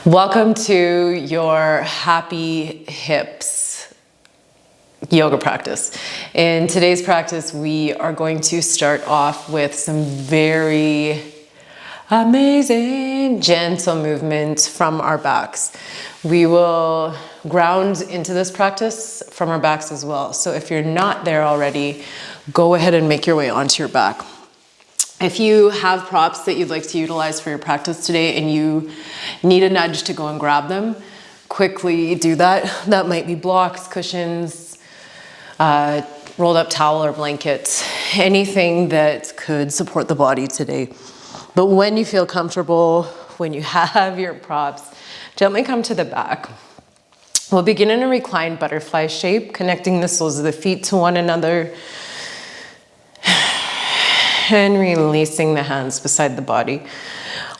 Welcome to your happy hips yoga practice. In today's practice, we are going to start off with some very amazing gentle movement from our backs. We will ground into this practice from our backs as well. So if you're not there already, go ahead and make your way onto your back. If you have props that you'd like to utilize for your practice today and you need a nudge to go and grab them, quickly do that. That might be blocks, cushions, rolled up towel or blankets, anything that could support the body today. But when you feel comfortable, when you have your props, gently come to the back. We'll begin in a reclined butterfly shape, connecting the soles of the feet to one another and releasing the hands beside the body.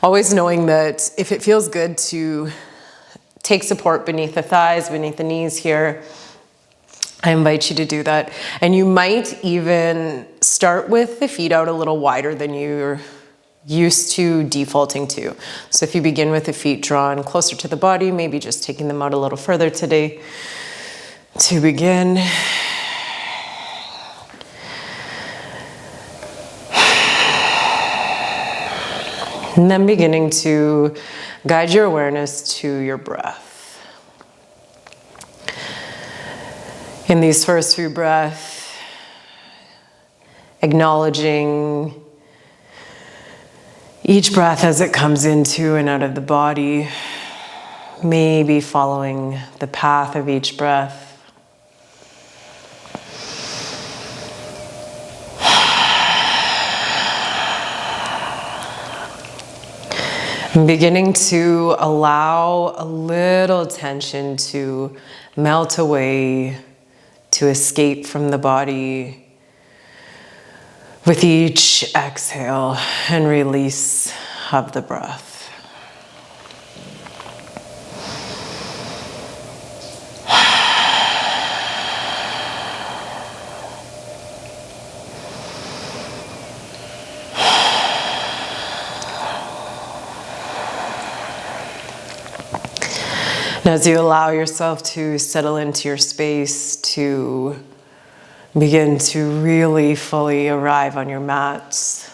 Always knowing that if it feels good to take support beneath the thighs, beneath the knees here, I invite you to do that. And you might even start with the feet out a little wider than you're used to defaulting to. So if you begin with the feet drawn closer to the body, maybe just taking them out a little further today to begin. And then beginning to guide your awareness to your breath. In these first few breaths, acknowledging each breath as it comes into and out of the body, maybe following the path of each breath. Beginning to allow a little tension to melt away, to escape from the body with each exhale and release of the breath. As you allow yourself to settle into your space, to begin to really fully arrive on your mats,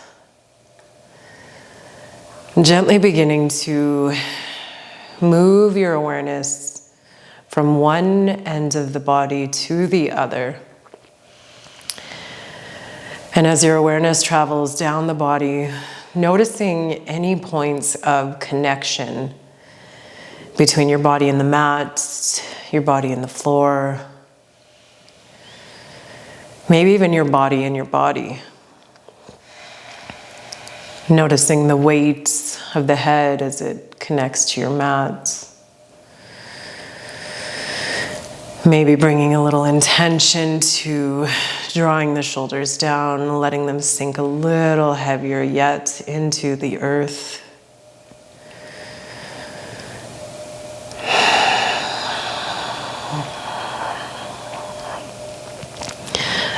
gently beginning to move your awareness from one end of the body to the other. And as your awareness travels down the body, noticing any points of connection between your body and the mat, your body and the floor, maybe even your body and your body. Noticing the weight of the head as it connects to your mat. Maybe bringing a little intention to drawing the shoulders down, letting them sink a little heavier yet into the earth.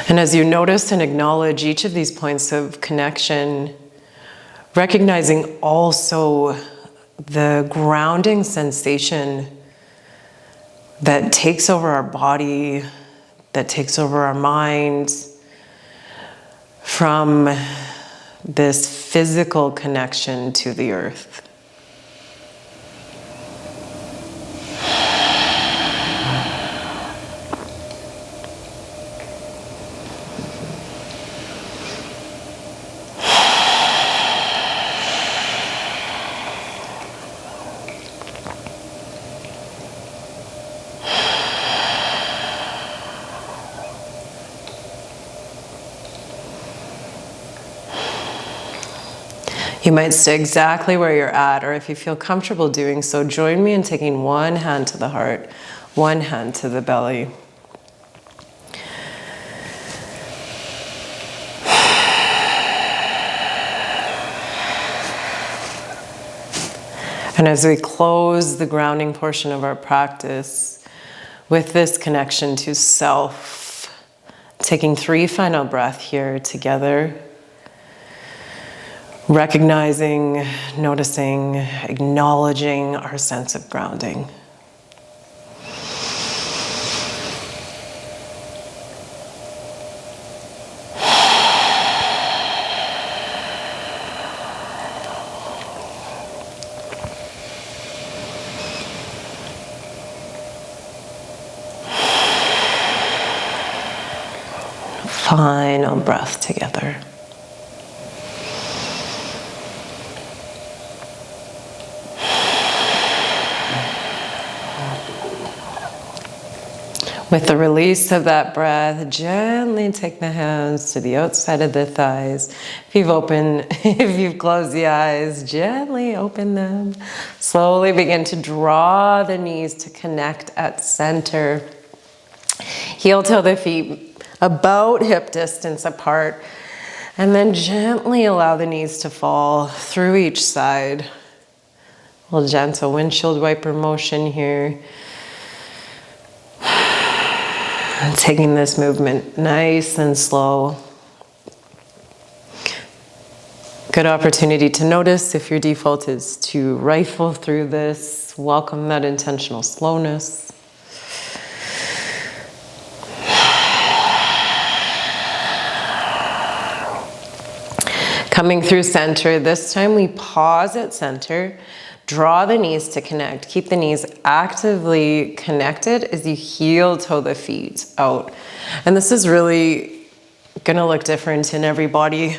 And as you notice and acknowledge each of these points of connection, recognizing also the grounding sensation that takes over our body, that takes over our mind from this physical connection to the earth. You might stay exactly where you're at, or if you feel comfortable doing so, join me in taking one hand to the heart, one hand to the belly. And as we close the grounding portion of our practice with this connection to self, taking 3 final breaths here together, Recognizing, noticing, acknowledging our sense of grounding. Final breath together. With the release of that breath, gently take the hands to the outside of the thighs. If you've closed the eyes, gently open them. Slowly begin to draw the knees to connect at center. Heel toe the feet about hip distance apart. And then gently allow the knees to fall through each side. A little gentle windshield wiper motion here. Taking this movement nice and slow. Good opportunity to notice if your default is to rifle through this. Welcome that intentional slowness. Coming through center, this time we pause at center. Draw the knees to connect. Keep the knees actively connected as you heel toe the feet out. And this is really gonna look different in every body.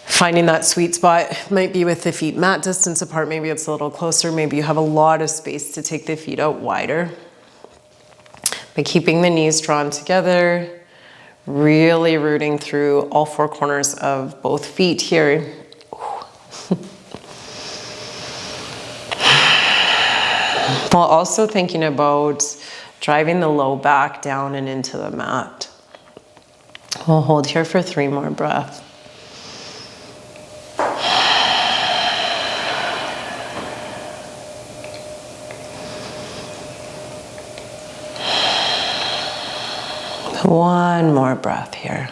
Finding that sweet spot might be with the feet mat distance apart. Maybe it's a little closer. Maybe you have a lot of space to take the feet out wider. But keeping the knees drawn together, really rooting through all four corners of both feet here. While also thinking about driving the low back down and into the mat. We'll hold here for 3 more breaths. One more breath here.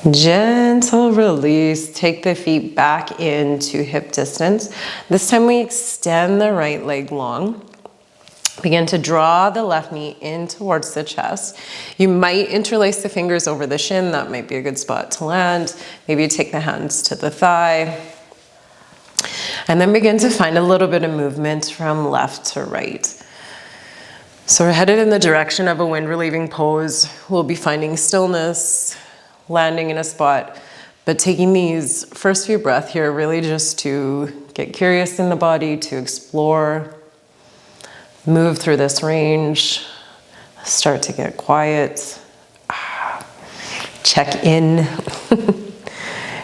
Gentle release. Take the feet back into hip distance. This time we extend the right leg long. Begin to draw the left knee in towards the chest. You might interlace the fingers over the shin. That might be a good spot to land. Maybe you take the hands to the thigh. And then begin to find a little bit of movement from left to right. So we're headed in the direction of a wind relieving pose. We'll be finding stillness, landing in a spot, but taking these first few breaths here really just to get curious in the body, to explore, move through this range, start to get quiet, check in.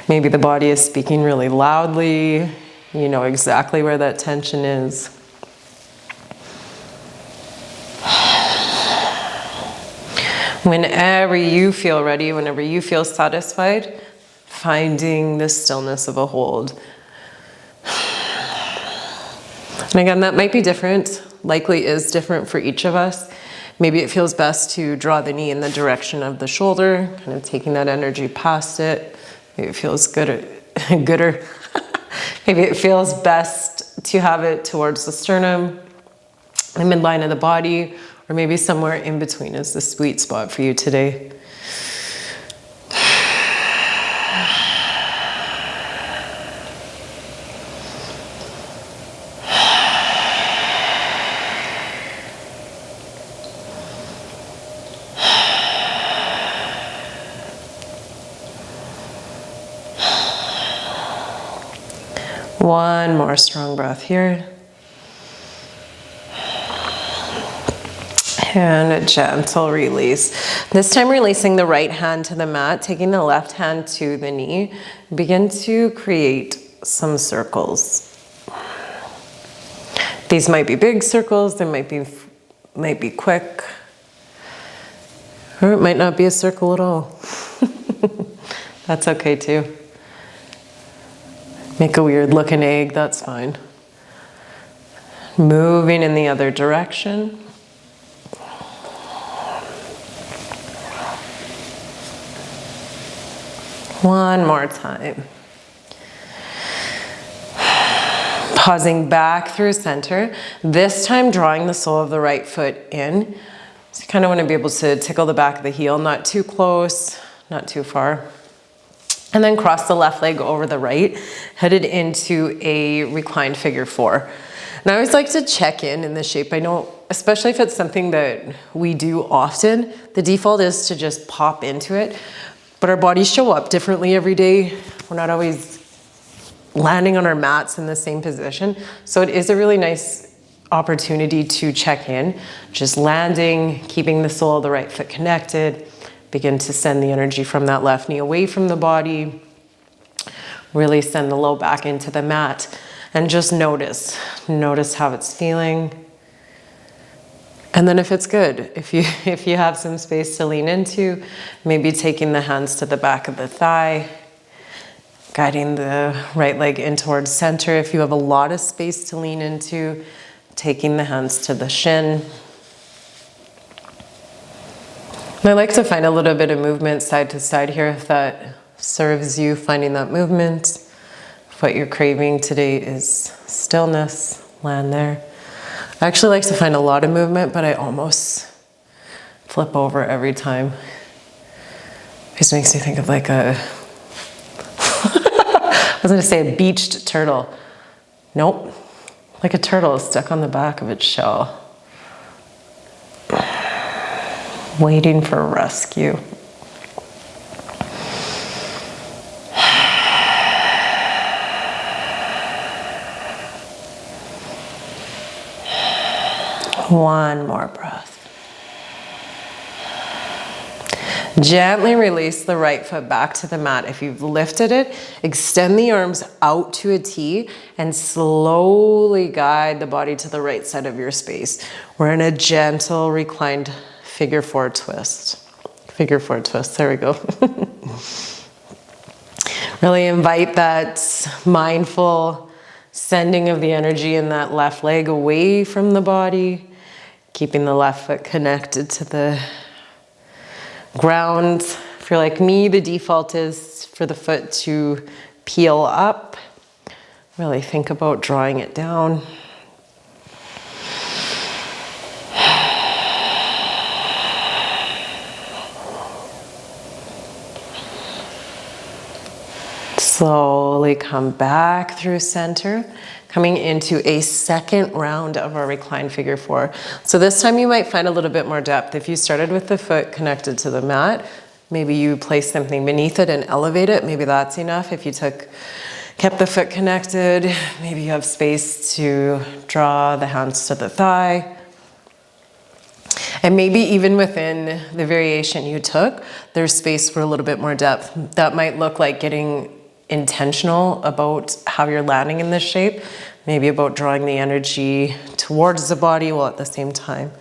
Maybe the body is speaking really loudly. You know exactly where that tension is. Whenever you feel ready, whenever you feel satisfied, finding the stillness of a hold. And again, that might be different, likely is different for each of us. Maybe it feels best to draw the knee in the direction of the shoulder, kind of taking that energy past it. Maybe it feels gooder. Maybe it feels best to have it towards the sternum, the midline of the body, or maybe somewhere in between is the sweet spot for you today. One more strong breath here. And a gentle release. This time releasing the right hand to the mat, taking the left hand to the knee. Begin to create some circles. These might be big circles, they might be quick, or it might not be a circle at all. That's okay too. Make a weird looking egg, that's fine. Moving in the other direction. One more time. Pausing back through center, this time drawing the sole of the right foot in. So you kind of want to be able to tickle the back of the heel, not too close, not too far. And then cross the left leg over the right, headed into a reclined figure four. And I always like to check in the shape. I know, especially if it's something that we do often, the default is to just pop into it. But our bodies show up differently every day. We're not always landing on our mats in the same position. So it is a really nice opportunity to check in. Just landing, keeping the sole of the right foot connected. Begin to send the energy from that left knee away from the body. Really send the low back into the mat. And just notice how it's feeling. And then if it's good, if you have some space to lean into, maybe taking the hands to the back of the thigh, guiding the right leg in towards center. If you have a lot of space to lean into, taking the hands to the shin. And I like to find a little bit of movement side to side here if that serves you, finding that movement. If what you're craving today is stillness, land there. I actually like to find a lot of movement, but I almost flip over every time. It just makes me think of like I was gonna say a beached turtle. Nope, like a turtle stuck on the back of its shell, waiting for rescue. One more breath. Gently release the right foot back to the mat. If you've lifted it, extend the arms out to a T and slowly guide the body to the right side of your space. We're in a gentle reclined figure four twist. Figure four twist, there we go. Really invite that mindful sending of the energy in that left leg away from the body, keeping the left foot connected to the ground. If you're like me, the default is for the foot to peel up. Really think about drawing it down. Slowly come back through center, coming into a second round of our reclined figure four. So this time you might find a little bit more depth. If you started with the foot connected to the mat, maybe you place something beneath it and elevate it. Maybe that's enough. If you kept the foot connected, maybe you have space to draw the hands to the thigh. And maybe even within the variation you took, there's space for a little bit more depth. That might look like getting intentional about how you're landing in this shape, maybe about drawing the energy towards the body while at the same time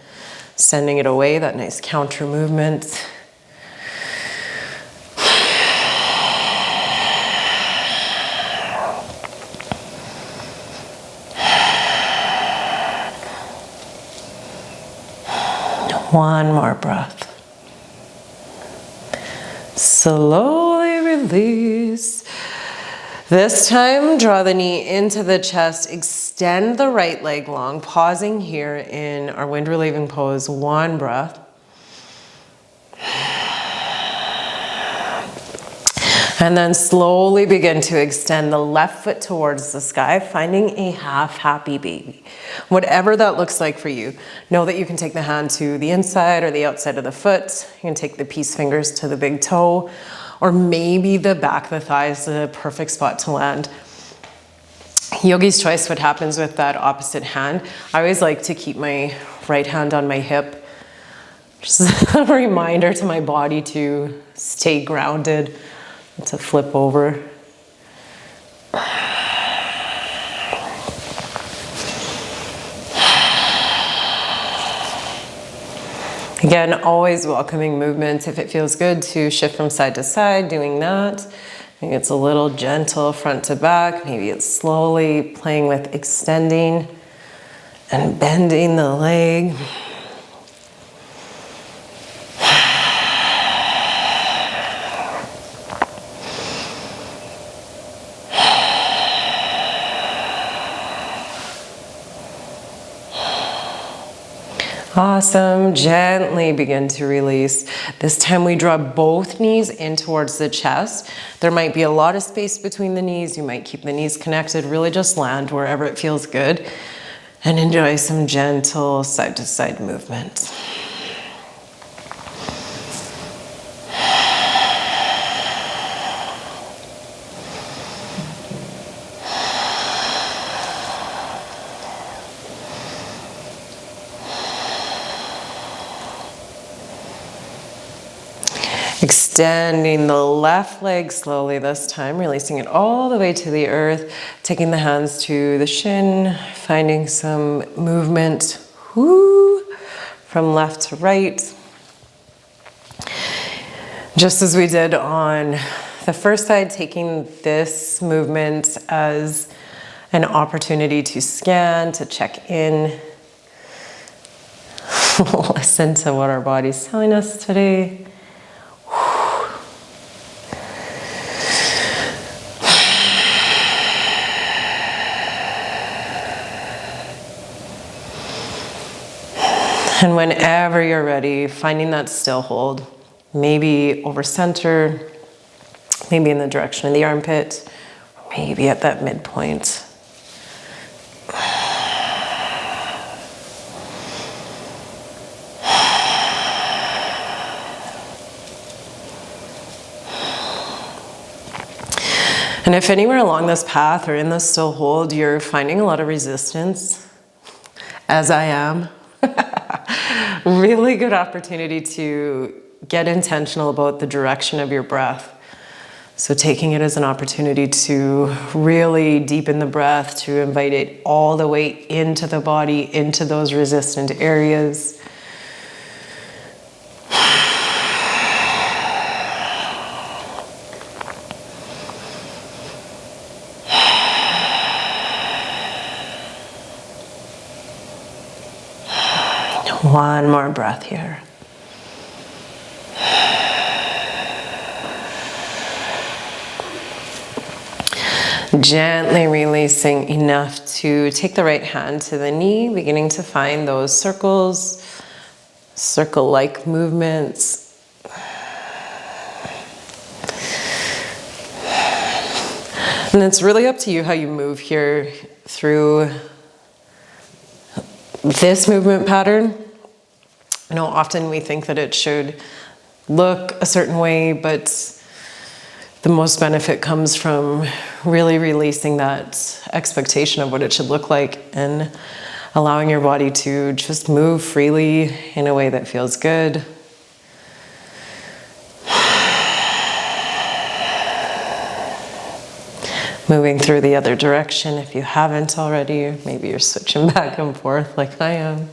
sending it away, that nice counter movement. One more breath. Slowly release. This time, draw the knee into the chest, extend the right leg long, pausing here in our wind relieving pose, one breath. And then slowly begin to extend the left foot towards the sky, finding a half happy baby. Whatever that looks like for you. Know that you can take the hand to the inside or the outside of the foot. You can take the peace fingers to the big toe, or maybe the back of the thigh is the perfect spot to land. Yogi's choice, what happens with that opposite hand. I always like to keep my right hand on my hip. Just a reminder to my body to stay grounded, to flip over. Again, always welcoming movement. If it feels good to shift from side to side, doing that. Maybe it's a little gentle front to back. Maybe it's slowly playing with extending and bending the leg. Awesome. Gently begin to release. This time we draw both knees in towards the chest. There might be a lot of space between the knees. You might keep the knees connected. Really just land wherever it feels good and enjoy some gentle side to side movement. Extending the left leg slowly this time, releasing it all the way to the earth, taking the hands to the shin, finding some movement from left to right. Just as we did on the first side, taking this movement as an opportunity to scan, to check in, listen to what our body's telling us today. And whenever you're ready, finding that still hold, maybe over center, maybe in the direction of the armpit, maybe at that midpoint. And if anywhere along this path or in this still hold, you're finding a lot of resistance, as I am, really good opportunity to get intentional about the direction of your breath. So taking it as an opportunity to really deepen the breath, to invite it all the way into the body, into those resistant areas. One more breath here. Gently releasing enough to take the right hand to the knee, beginning to find those circles, circle-like movements. And it's really up to you how you move here through this movement pattern. I know often we think that it should look a certain way, but the most benefit comes from really releasing that expectation of what it should look like and allowing your body to just move freely in a way that feels good. Moving through the other direction if you haven't already. Maybe you're switching back and forth like I am.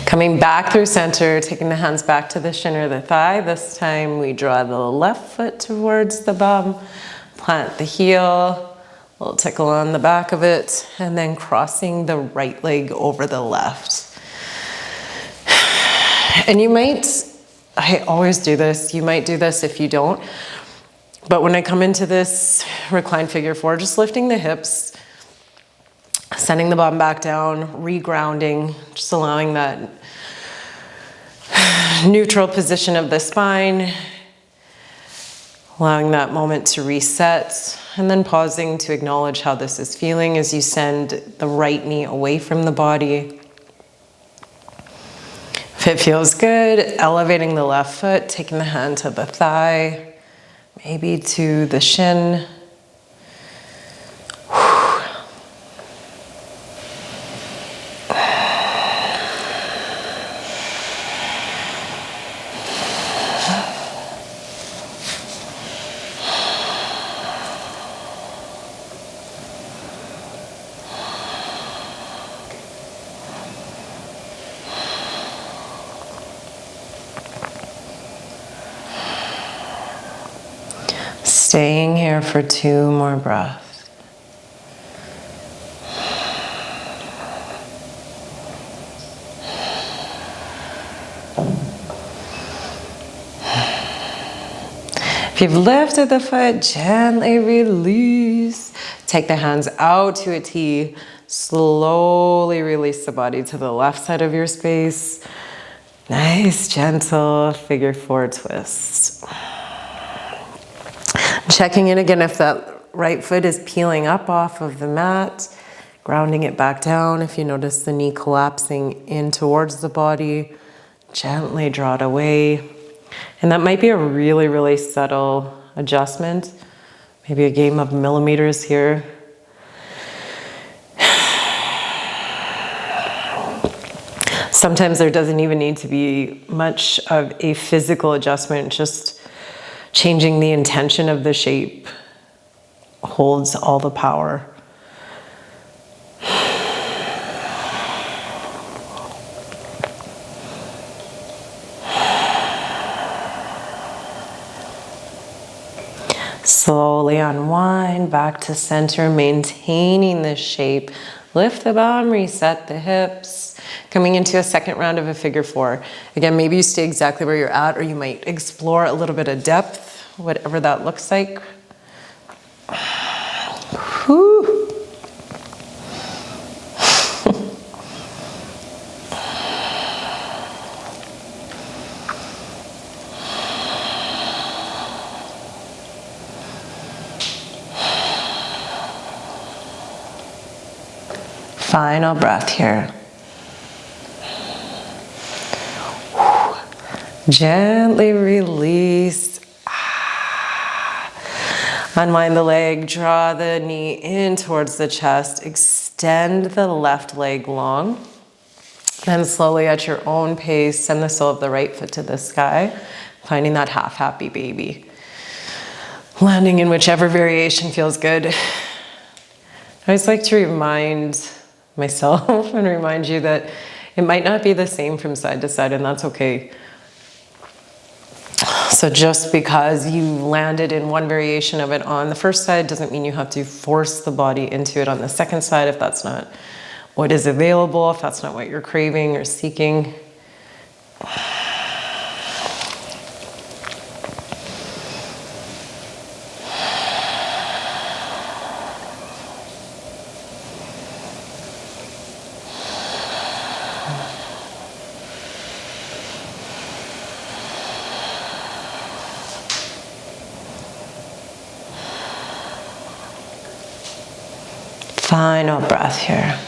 Coming back through center, taking the hands back to the shin or the thigh. This time we draw the left foot towards the bum, plant the heel, a little tickle on the back of it, and then crossing the right leg over the left. And you might, I always do this, you might do this if you don't, but when I come into this reclined figure four, just lifting the hips, sending the bum back down, regrounding, just allowing that neutral position of the spine, allowing that moment to reset, and then pausing to acknowledge how this is feeling as you send the right knee away from the body. If it feels good, elevating the left foot, taking the hand to the thigh, maybe to the shin. Staying here for 2 more breaths. If you've lifted the foot, gently release. Take the hands out to a T. Slowly release the body to the left side of your space. Nice, gentle figure 4 twist. Checking in again if that right foot is peeling up off of the mat. Grounding it back down. If you notice the knee collapsing in towards the body, gently draw it away. And that might be a really, really subtle adjustment. Maybe a game of millimeters here. Sometimes there doesn't even need to be much of a physical adjustment, just changing the intention of the shape holds all the power. Slowly unwind back to center, maintaining this shape. Lift the bum, reset the hips. Coming into a second round of a figure 4. Again, maybe you stay exactly where you're at, or you might explore a little bit of depth, whatever that looks like. Whew. Final breath here. Gently release. Unwind the leg, draw the knee in towards the chest, extend the left leg long. Then slowly at your own pace, send the sole of the right foot to the sky, finding that half happy baby. Landing in whichever variation feels good. I always like to remind myself and remind you that it might not be the same from side to side, and that's okay. So just because you landed in one variation of it on the first side doesn't mean you have to force the body into it on the second side if that's not what is available, if that's not what you're craving or seeking. Final breath here.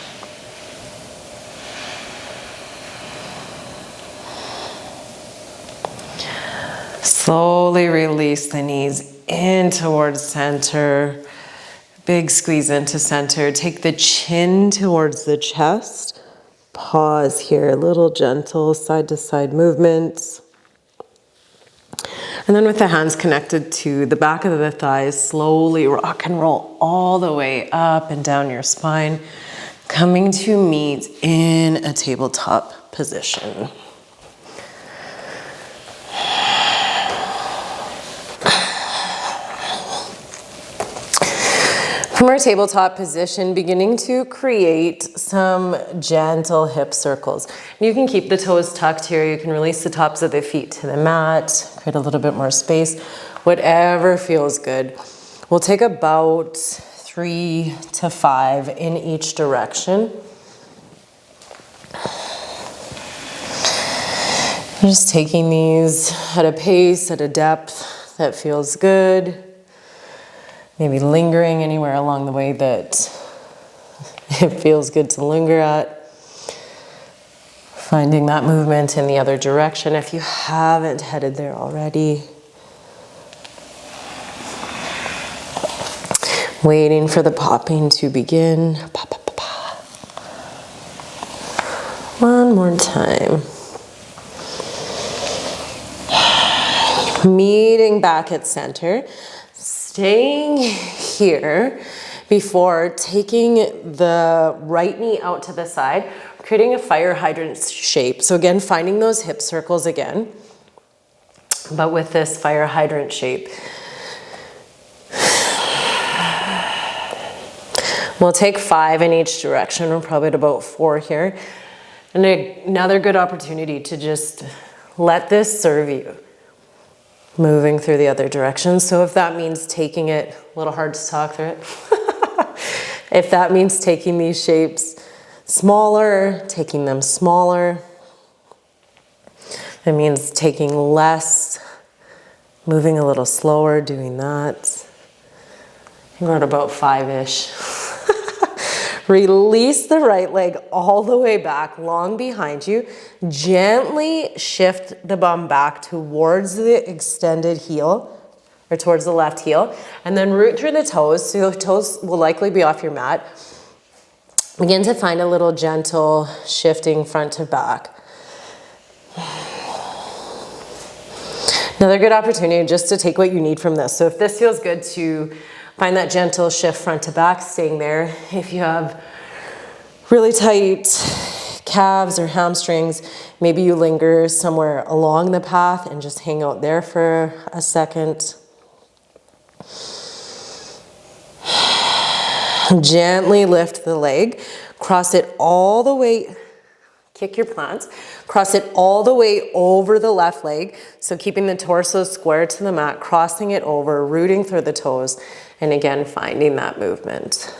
Slowly release the knees in towards center. Big squeeze into center. Take the chin towards the chest. Pause here, little gentle side to side movements. And then with the hands connected to the back of the thighs, slowly rock and roll all the way up and down your spine, coming to meet in a tabletop position. From our tabletop position, beginning to create some gentle hip circles. You can keep the toes tucked here. You can release the tops of the feet to the mat, create a little bit more space, whatever feels good. We'll take about 3 to 5 in each direction. Just taking these at a pace, at a depth that feels good. Maybe lingering anywhere along the way that it feels good to linger at. Finding that movement in the other direction if you haven't headed there already. Waiting for the popping to begin. Pa, pa, pa, pa. One more time. Meeting back at center. Staying here before taking the right knee out to the side, creating a fire hydrant shape. So again, finding those hip circles again, but with this fire hydrant shape. We'll take 5 in each direction. We're probably at about 4 here. And another good opportunity to just let this serve you. moving through the other direction. So if that means taking it, a little hard to talk through it. If that means taking these shapes smaller, taking them smaller. It means taking less, moving a little slower, doing that. We're at about 5-ish. Release the right leg all the way back, long behind you. Gently shift the bum back towards the extended heel, or towards the left heel, and then root through the toes. So the toes will likely be off your mat. Begin to find a little gentle shifting front to back. Another good opportunity just to take what you need from this. So if this feels good, to find that gentle shift front to back, staying there. If you have really tight calves or hamstrings, maybe you linger somewhere along the path and just hang out there for a second. Gently lift the leg, cross it all the way, kick your plants, cross it all the way over the left leg. So keeping the torso square to the mat, crossing it over, rooting through the toes, and again, finding that movement.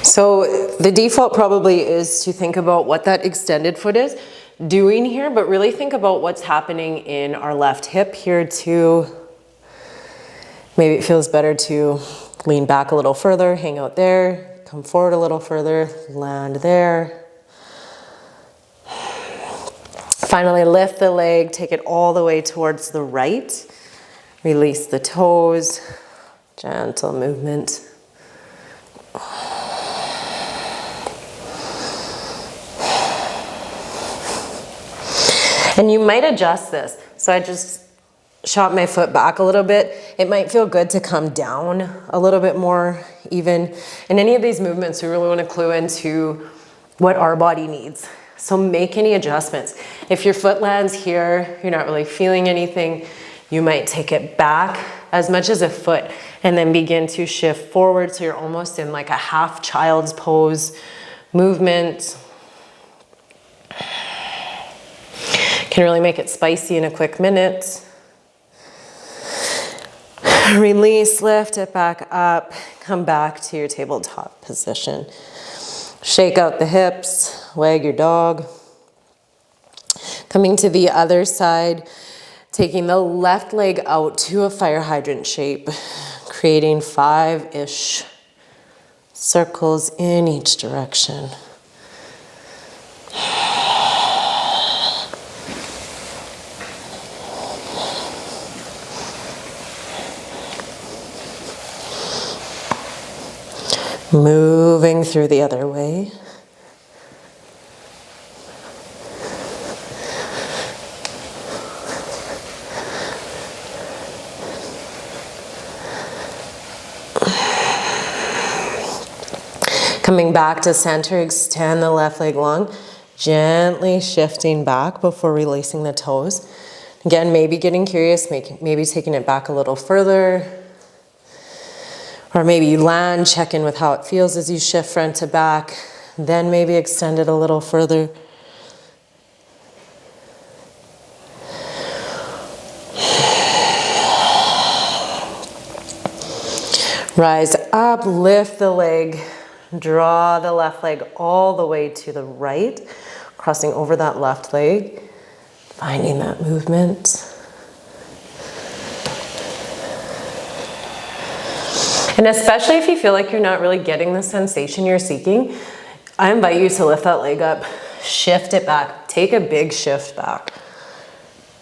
So the default probably is to think about what that extended foot is doing here, but really think about what's happening in our left hip here too. Maybe it feels better to lean back a little further, hang out there, come forward a little further, land there. Finally, lift the leg, take it all the way towards the right. Release the toes, gentle movement. And you might adjust this. So I just shot my foot back a little bit. It might feel good to come down a little bit more even. In any of these movements, we really want to clue into what our body needs. So make any adjustments. If your foot lands here, you're not really feeling anything, you might take it back as much as a foot and then begin to shift forward so you're almost in like a half child's pose movement. Can really make it spicy in a quick minute. Release, lift it back up, come back to your tabletop position. Shake out the hips, wag your dog. Coming to the other side, taking the left leg out to a fire hydrant shape, creating 5-ish circles in each direction. Moving through the other way. Coming back to center, extend the left leg long, gently shifting back before releasing the toes. Again, maybe getting curious, maybe taking it back a little further. Or maybe you land, check in with how it feels as you shift front to back, then maybe extend it a little further. Rise up, lift the leg, draw the left leg all the way to the right, crossing over that left leg, finding that movement. And especially if you feel like you're not really getting the sensation you're seeking, I invite you to lift that leg up, shift it back, take a big shift back.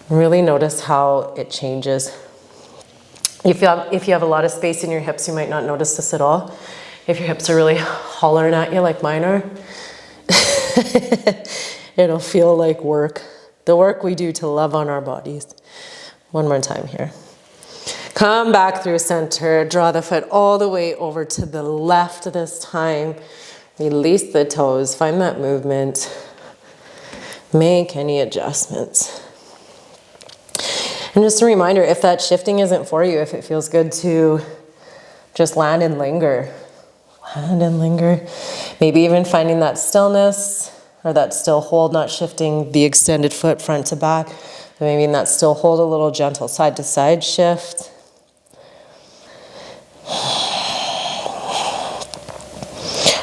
Really notice how it changes. If you have a lot of space in your hips, you might not notice this at all. If your hips are really hollering at you like mine are, it'll feel like work. The work we do to love on our bodies. One more time here. Come back through center, draw the foot all the way over to the left this time. Release the toes, find that movement. Make any adjustments. And just a reminder, if that shifting isn't for you, if it feels good to just land and linger, Land and linger. Maybe even finding that stillness or that still hold, not shifting the extended foot front to back. But maybe in that still hold, a little gentle side to side shift.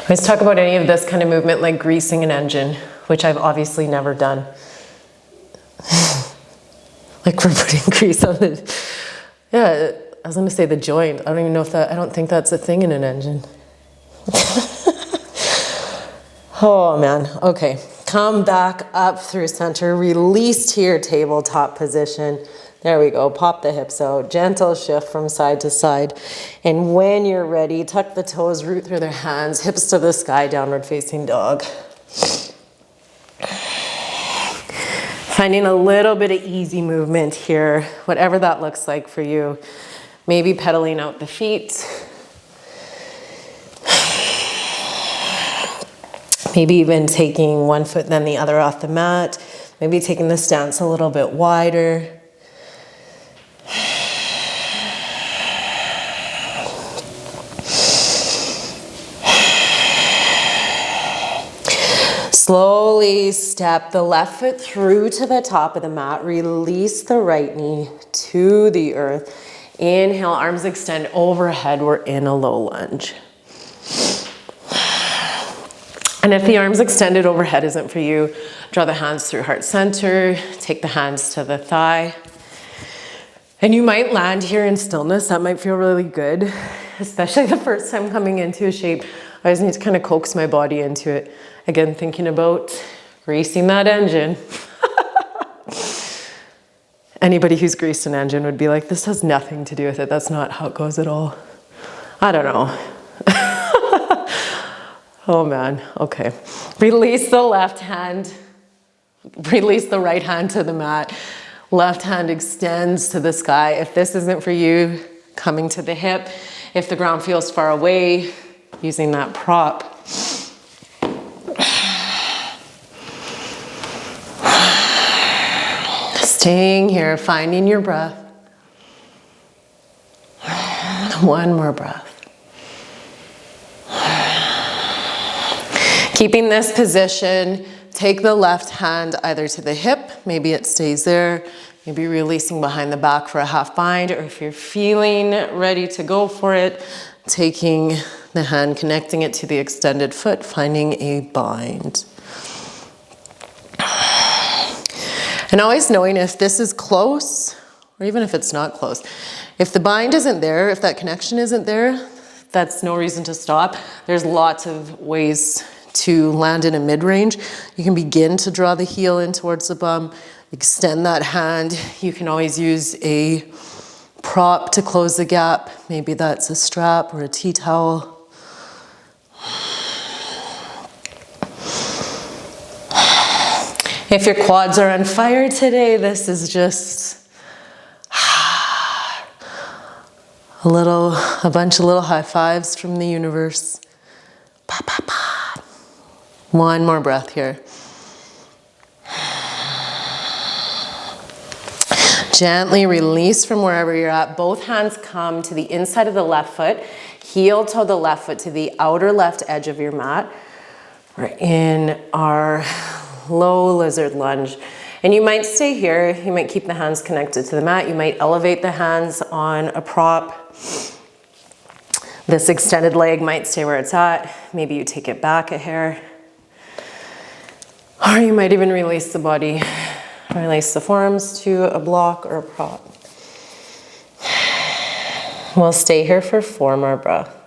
I always talk about any of this kind of movement like greasing an engine, which I've obviously never done. Like we're putting grease on the, yeah, I was gonna say the joint. I don't even know if that, I don't think that's a thing in an engine. Oh man, okay. Come back up through center, release to your tabletop position. There we go, pop the hips out, gentle shift from side to side. And when you're ready, tuck the toes, root through their hands, hips to the sky, downward facing dog. Finding a little bit of easy movement here, whatever that looks like for you. Maybe pedaling out the feet. Maybe even taking one foot then the other off the mat. Maybe taking the stance a little bit wider. Slowly step the left foot through to the top of the mat. Release the right knee to the earth. Inhale, arms extend overhead. We're in a low lunge. And if the arms extended overhead isn't for you, draw the hands through heart center. Take the hands to the thigh. And you might land here in stillness. That might feel really good, especially the first time coming into a shape. I always need to kind of coax my body into it. Again, thinking about greasing that engine. Anybody who's greased an engine would be like, this has nothing to do with it. That's not how it goes at all. I don't know. Oh man, okay. Release the left hand. Release the right hand to the mat. Left hand extends to the sky. If this isn't for you, coming to the hip. If the ground feels far away, using that prop. Staying here, finding your breath. One more breath. Keeping this position, take the left hand either to the hip, maybe it stays there, maybe releasing behind the back for a half bind, or if you're feeling ready to go for it, taking the hand, connecting it to the extended foot, finding a bind. And always knowing if this is close, or even if it's not close, if the bind isn't there, if that connection isn't there, that's no reason to stop. There's lots of ways to land in a mid-range. You can begin to draw the heel in towards the bum, extend that hand. You can always use a prop to close the gap. Maybe that's a strap or a tea towel. If your quads are on fire today, this is just a bunch of little high fives from the universe. Pa, pa, pa. One more breath here. Gently release from wherever you're at. Both hands come to the inside of the left foot. Heel toe the left foot to the outer left edge of your mat. We're in our low lizard lunge. And you might stay here. You might keep the hands connected to the mat. You might elevate the hands on a prop. This extended leg might stay where it's at. Maybe you take it back a hair. Or you might even release the body. Release the forearms to a block or a prop. We'll stay here for 4 more breaths.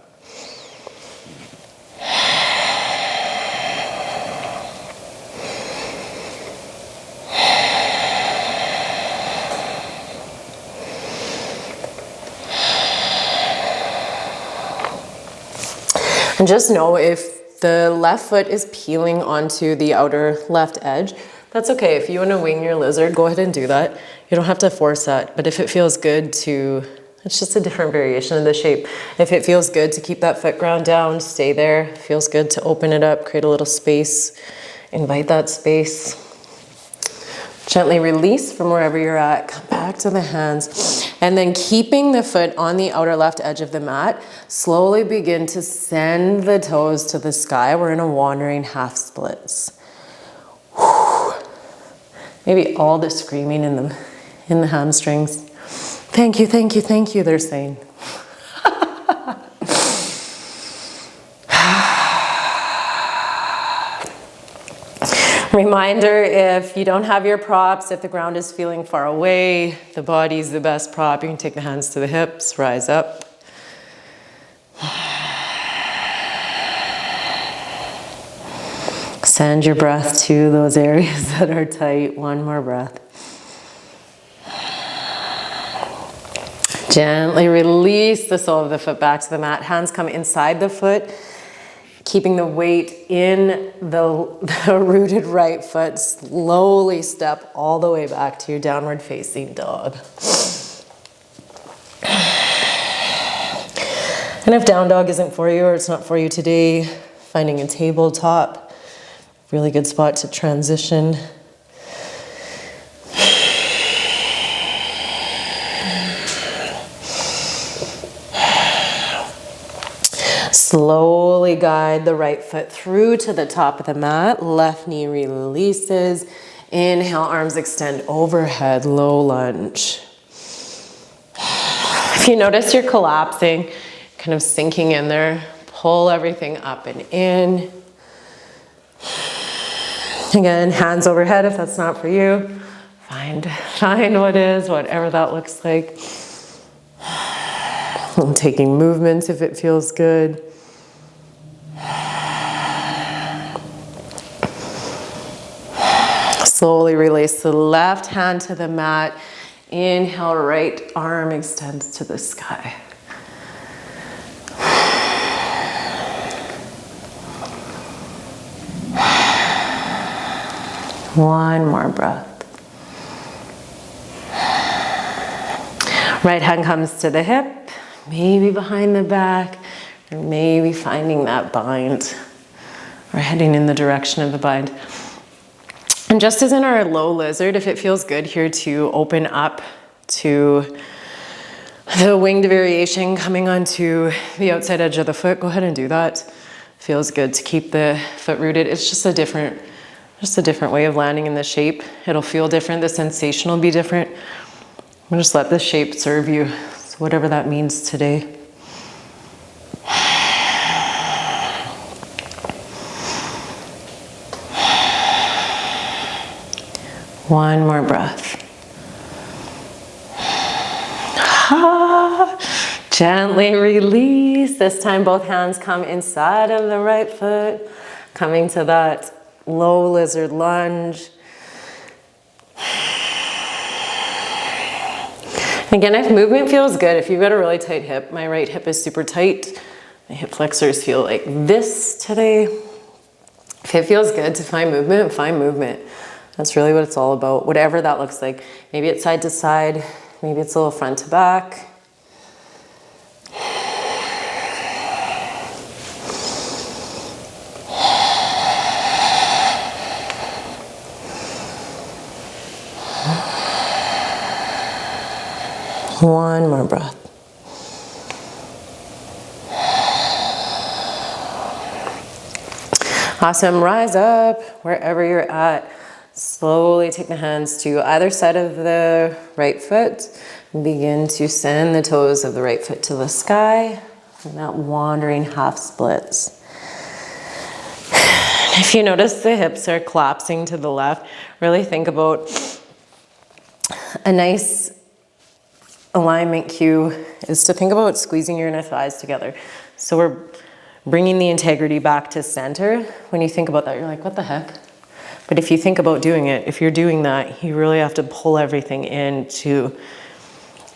And just know if the left foot is peeling onto the outer left edge, that's okay. If you want to wing your lizard, go ahead and do that. You don't have to force that, but if it feels good to, it's just a different variation of the shape. If it feels good to keep that foot ground down, stay there. It feels good to open it up, create a little space, invite that space. Gently release from wherever you're at, come back to the hands. And then keeping the foot on the outer left edge of the mat, slowly begin to send the toes to the sky. We're in a wandering half splits. Maybe all the screaming in the hamstrings. Thank you, thank you, thank you, they're saying. Reminder, if you don't have your props, if the ground is feeling far away, the body's the best prop. You can take the hands to the hips, rise up. Send your breath to those areas that are tight. One more breath. Gently release the sole of the foot back to the mat. Hands come inside the foot, keeping the weight in the rooted right foot. Slowly step all the way back to your downward facing dog. And if down dog isn't for you or it's not for you today, finding a tabletop, really good spot to transition. Slowly guide the right foot through to the top of the mat. Left knee releases. Inhale, arms extend overhead, low lunge. If you notice you're collapsing, kind of sinking in there, pull everything up and in. Again, hands overhead if that's not for you. Find what is, whatever that looks like. I'm taking movements if it feels good. Slowly release the left hand to the mat. Inhale, right arm extends to the sky. One more breath. Right hand comes to the hip, maybe behind the back, or maybe finding that bind, or heading in the direction of the bind. And just as in our low lizard, if it feels good here to open up to the winged variation coming onto the outside edge of the foot, go ahead and do that. Feels good to keep the foot rooted. It's just a different way of landing in the shape. It'll feel different. The sensation will be different. We'll just let the shape serve you. So whatever that means today. One more breath. Gently release. This time both hands come inside of the right foot, coming to that low lizard lunge. Again, if movement feels good, if you've got a really tight hip, my right hip is super tight. My hip flexors feel like this today. If it feels good to find movement, find movement. That's really what it's all about, whatever that looks like. Maybe it's side to side, maybe it's a little front to back. One more breath. Awesome. Rise up wherever you're at. Slowly take the hands to either side of the right foot. Begin to send the toes of the right foot to the sky. And that wandering half splits. If you notice the hips are collapsing to the left, really think about a nice alignment cue is to think about squeezing your inner thighs together. So we're bringing the integrity back to center. When you think about that, you're like, what the heck? But if you think about doing it, if you're doing that, you really have to pull everything in to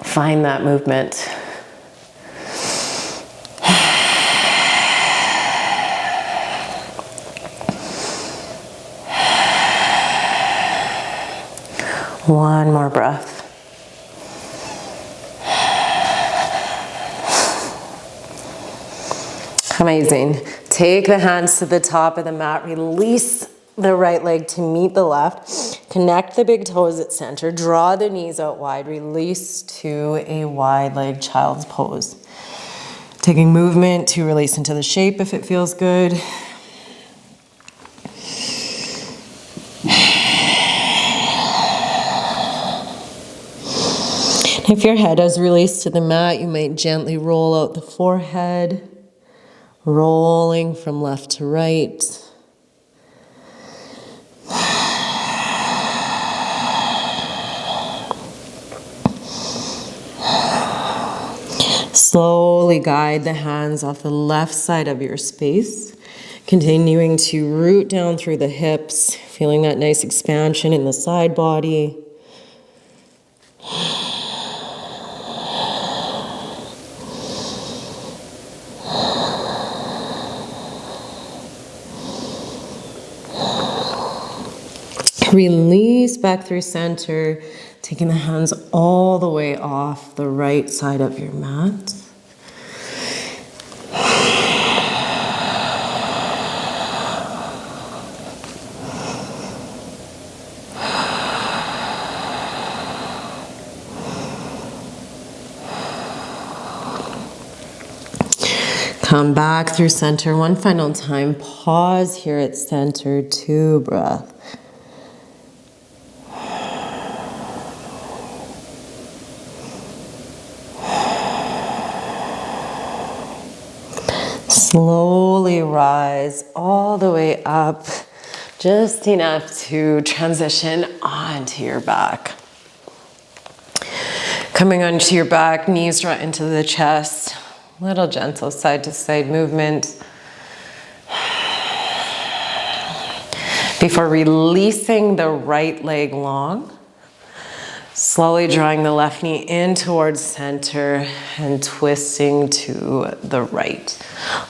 find that movement. One more breath. Amazing. Take the hands to the top of the mat. Release the right leg to meet the left. Connect the big toes at center. Draw the knees out wide. Release to a wide leg child's pose. Taking movement to release into the shape if it feels good. If your head is released to the mat, you might gently roll out the forehead, rolling from left to right. Slowly guide the hands off the left side of your space, continuing to root down through the hips, feeling that nice expansion in the side body. Release back through center, taking the hands all the way off the right side of your mat. Come back through center one final time. Pause here at center, 2 breaths. Slowly rise all the way up, just enough to transition onto your back. Coming onto your back, knees draw into the chest, little gentle side to side movement. Before releasing the right leg long, slowly drawing the left knee in towards center and twisting to the right.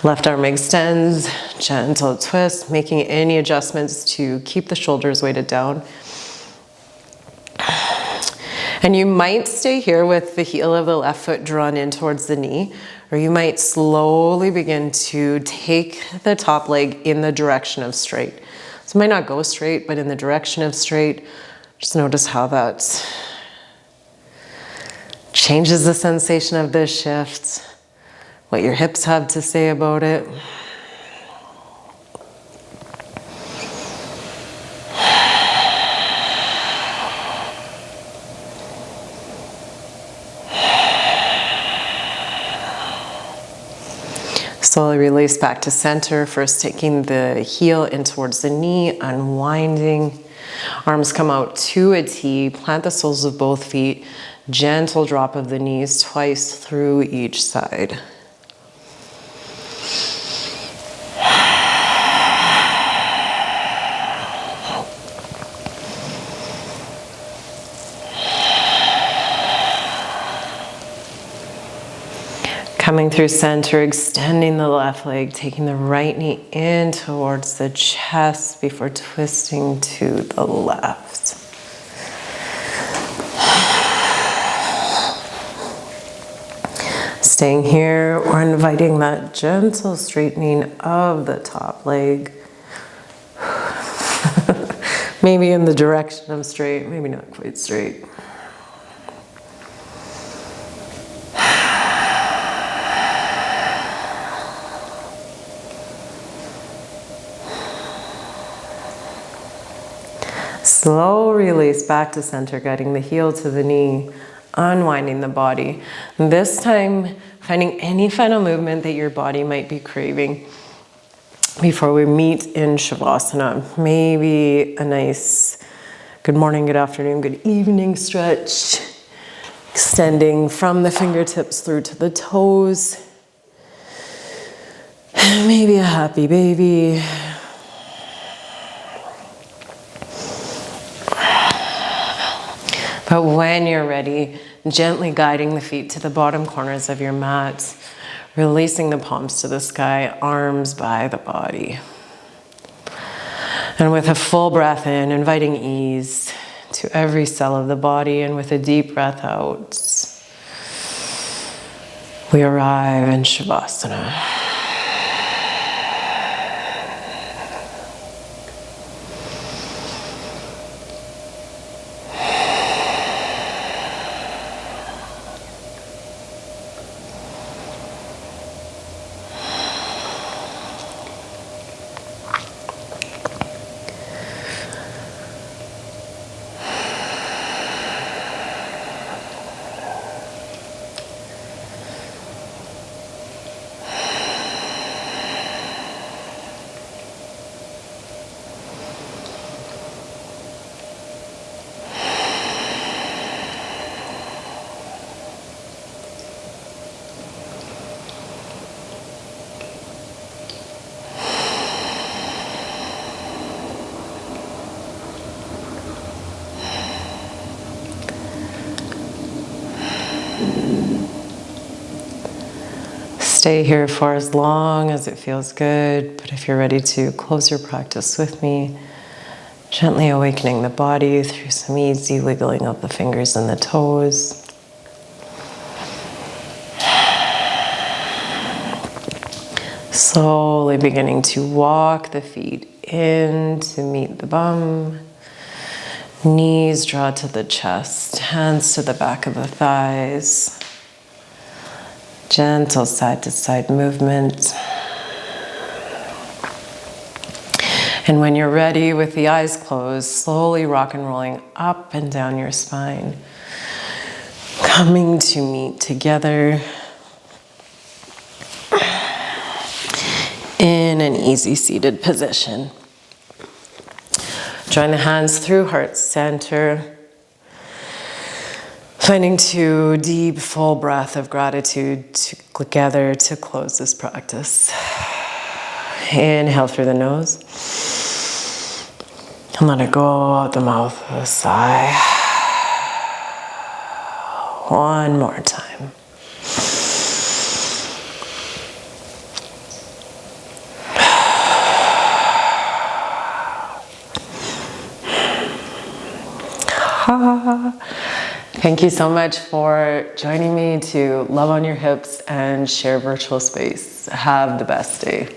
Left arm extends, gentle twist, making any adjustments to keep the shoulders weighted down. And you might stay here with the heel of the left foot drawn in towards the knee, or you might slowly begin to take the top leg in the direction of straight. So it might not go straight, but in the direction of straight. Just notice how that changes the sensation of this shift, what your hips have to say about it. Slowly release back to center, first taking the heel in towards the knee, unwinding. Arms come out to a T, plant the soles of both feet, gentle drop of the knees twice through each side. Coming through center, extending the left leg, taking the right knee in towards the chest before twisting to the left. Staying here, we're inviting that gentle straightening of the top leg. Maybe in the direction of straight, maybe not quite straight. Slow release back to center, guiding the heel to the knee, unwinding the body. This time, finding any final movement that your body might be craving before we meet in Shavasana. Maybe a nice good morning, good afternoon, good evening stretch, extending from the fingertips through to the toes. Maybe a happy baby. But when you're ready, gently guiding the feet to the bottom corners of your mat, releasing the palms to the sky, arms by the body. And with a full breath in, inviting ease to every cell of the body, and with a deep breath out, we arrive in Shavasana. stay here for as long as it feels good, but if you're ready to close your practice with me, gently awakening the body through some easy wiggling of the fingers and the toes. Slowly beginning to walk the feet in to meet the bum. Knees draw to the chest, hands to the back of the thighs. Gentle side to side movement. And when you're ready with the eyes closed, slowly rock and rolling up and down your spine. Coming to meet together in an easy seated position. Join the hands through heart center. Finding 2 deep, full breath of gratitude together to close this practice. Inhale through the nose. And let it go out the mouth with a sigh. One more time. Thank you so much for joining me to love on your hips and share virtual space. Have the best day.